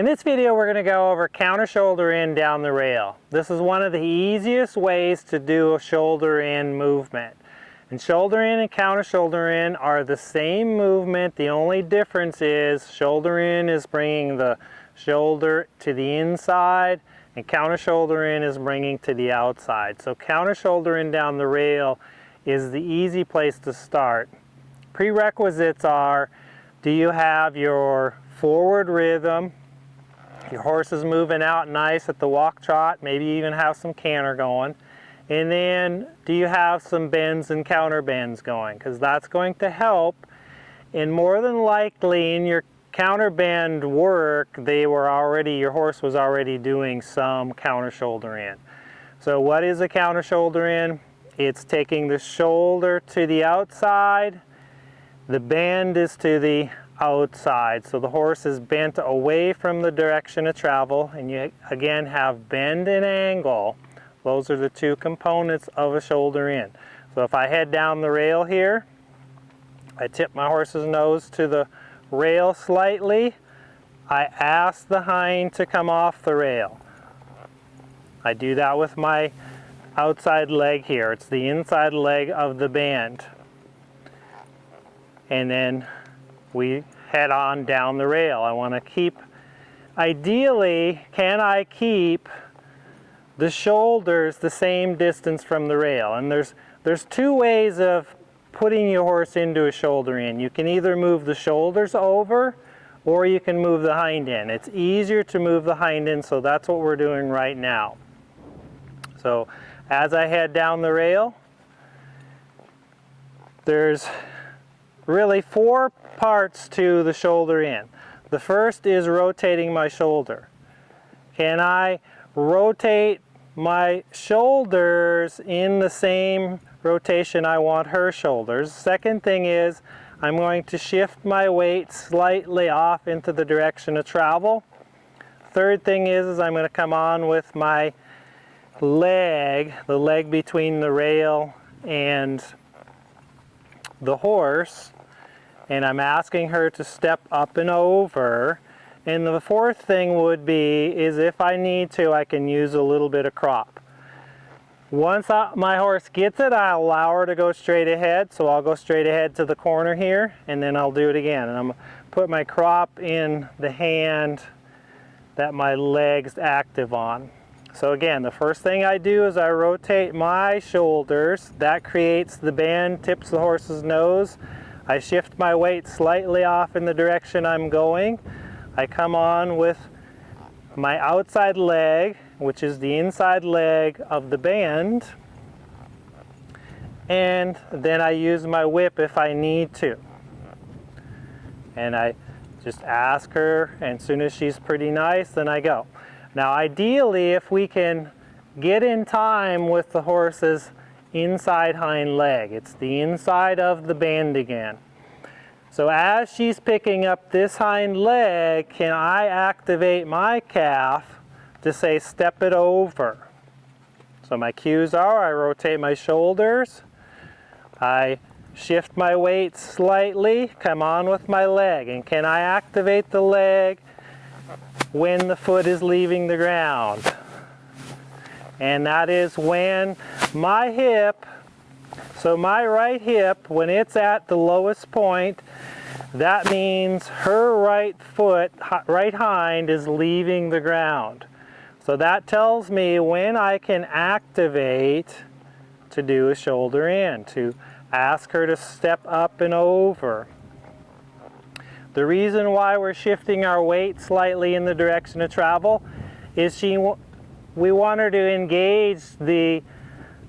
In this video, we're going to go over counter shoulder in down the rail. This is one of the easiest ways to do a shoulder in movement. And shoulder in and counter shoulder in are the same movement. The only difference is shoulder in is bringing the shoulder to the inside and counter shoulder in is bringing to the outside. So counter shoulder in down the rail is the easy place to start. Prerequisites are, do you have your forward rhythm? Your horse is moving out nice at the walk trot, maybe you even have some canter going. And then do you have some bends and counter bends going? Because that's going to help. And more than likely in your counter bend work, your horse was already doing some counter shoulder in. So what is a counter shoulder in? It's taking the shoulder to the outside, the bend is to the outside. So the horse is bent away from the direction of travel, and you again have bend and angle. Those are the two components of a shoulder in. So if I head down the rail here, I tip my horse's nose to the rail slightly. I ask the hind to come off the rail. I do that with my outside leg here. It's the inside leg of the bend. And then we head on down the rail. I want to keep, ideally, can I keep the shoulders the same distance from the rail? And there's two ways of putting your horse into a shoulder in. You can either move the shoulders over or you can move the hind in. It's easier to move the hind in, so that's what we're doing right now. So as I head down the rail, there's really four parts to the shoulder in. The first is rotating my shoulder. Can I rotate my shoulders in the same rotation I want her shoulders? Second thing is I'm going to shift my weight slightly off into the direction of travel. Third thing is I'm going to come on with my leg, the leg between the rail and the horse, and I'm asking her to step up and over. And the fourth thing would be is if I need to, I can use a little bit of crop. Once my horse gets it, I'll allow her to go straight ahead. So I'll go straight ahead to the corner here, and then I'll do it again. And I'm going to put my crop in the hand that my leg's active on. So again, the first thing I do is I rotate my shoulders. That creates the bend, tips the horse's nose. I shift my weight slightly off in the direction I'm going. I come on with my outside leg, which is the inside leg of the bend, and then I use my whip if I need to. And I just ask her, and as soon as she's pretty nice, then I go. Now ideally, if we can get in time with the horse's inside hind leg, it's the inside of the bend again. So as she's picking up this hind leg, can I activate my calf to say step it over? So my cues are I rotate my shoulders, I shift my weight slightly, come on with my leg. And can I activate the leg when the foot is leaving the ground? And that is when my hip, so my right hip, when it's at the lowest point, that means her right foot, right hind, is leaving the ground. So that tells me when I can activate to do a shoulder in, to ask her to step up and over. The reason why we're shifting our weight slightly in the direction of travel is we want her to engage the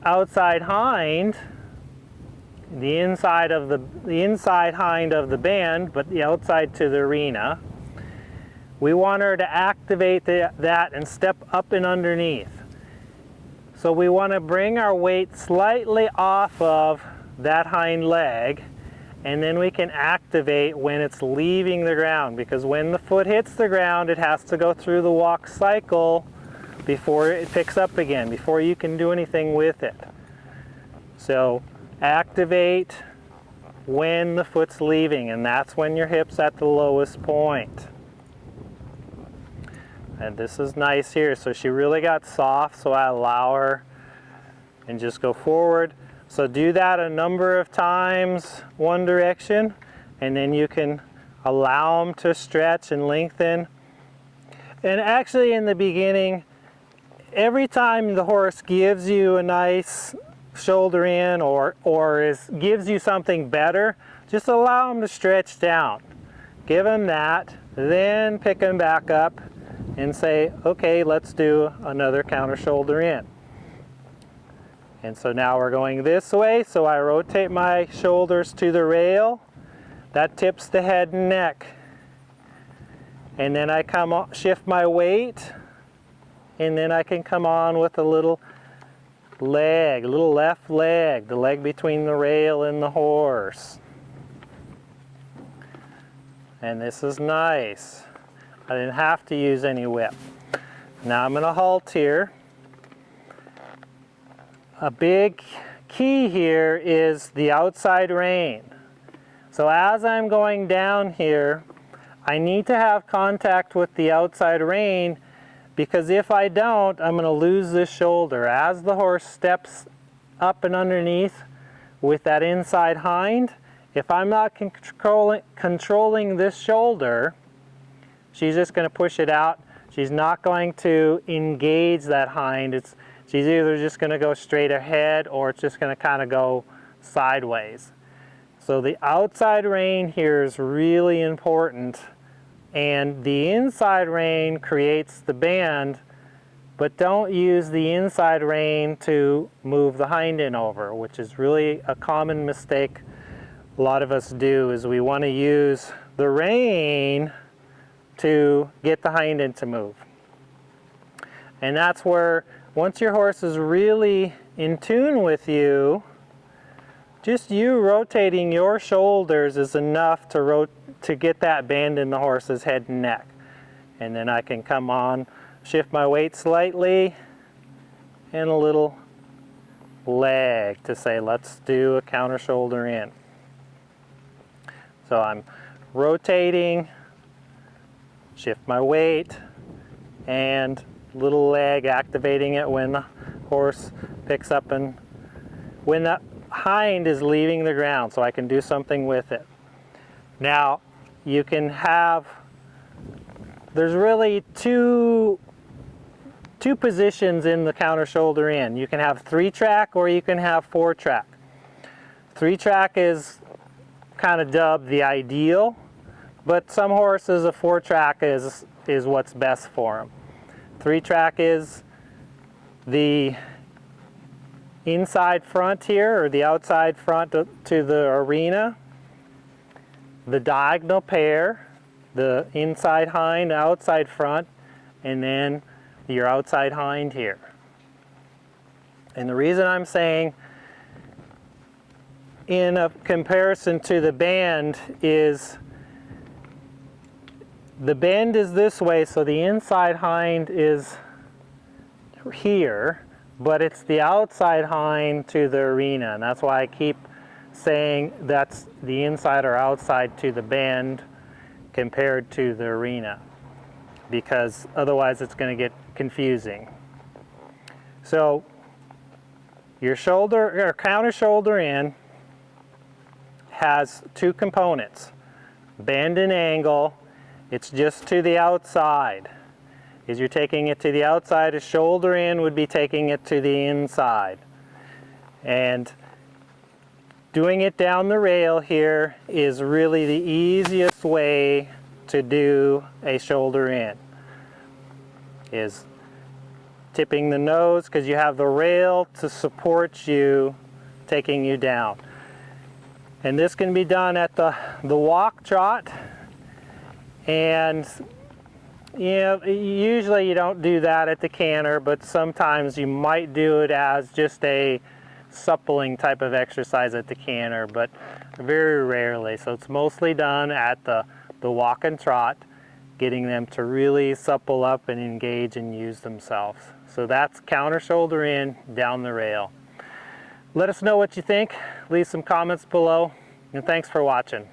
outside hind, the inside hind of the bend, but the outside to the arena. We want her to activate that and step up and underneath. So we want to bring our weight slightly off of that hind leg, and then we can activate when it's leaving the ground, because when the foot hits the ground, it has to go through the walk cycle before it picks up again, before you can do anything with it. So activate when the foot's leaving, and that's when your hip's at the lowest point. And this is nice here. So she really got soft, so I allow her and just go forward. So do that a number of times, one direction, and then you can allow them to stretch and lengthen. And actually in the beginning, every time the horse gives you a nice shoulder in or gives you something better, just allow them to stretch down. Give them that, then pick them back up and say, okay, let's do another counter shoulder in. And so now we're going this way, so I rotate my shoulders to the rail. That tips the head and neck. And then I shift my weight, and then I can come on with a little leg, a little left leg, the leg between the rail and the horse. And this is nice. I didn't have to use any whip. Now I'm going to halt here. A big key here is the outside rein. So as I'm going down here, I need to have contact with the outside rein, because if I don't, I'm going to lose this shoulder. As the horse steps up and underneath with that inside hind, if I'm not controlling this shoulder, she's just going to push it out. She's not going to engage that hind. She's either just going to go straight ahead or it's just going to kind of go sideways. So the outside rein here is really important, and the inside rein creates the bend, but don't use the inside rein to move the hind end over, which is really a common mistake a lot of us do, is we want to use the rein to get the hind end to move. And that's where, once your horse is really in tune with you, just you rotating your shoulders is enough to get that bend in the horse's head and neck. And then I can come on, shift my weight slightly, and a little leg to say, let's do a counter shoulder in. So I'm rotating, shift my weight, and little leg, activating it when the horse picks up and when that hind is leaving the ground, so I can do something with it. Now you can have, there's really two positions in the counter shoulder in. You can have 3-track or you can have 4-track. 3-track is kind of dubbed the ideal, but some horses a 4-track is what's best for them. 3-track is the inside front here, or the outside front to the arena, the diagonal pair, the inside hind, outside front, and then your outside hind here. And the reason I'm saying in a comparison to the bend is, the bend is this way, so the inside hind is here, but it's the outside hind to the arena, and that's why I keep saying that's the inside or outside to the bend compared to the arena, because otherwise it's going to get confusing. So your shoulder or counter shoulder in has 2 components, bend and angle. It's just to the outside. As you're taking it to the outside, a shoulder in would be taking it to the inside. And doing it down the rail here is really the easiest way to do a shoulder in. Is tipping the nose, because you have the rail to support you, taking you down. And this can be done at the walk trot, and usually you don't do that at the canter, but sometimes you might do it as just a suppling type of exercise at the canter, but very rarely. So it's mostly done at the walk and trot, getting them to really supple up and engage and use themselves. So that's counter shoulder in, down the rail. Let us know what you think. Leave some comments below, and thanks for watching.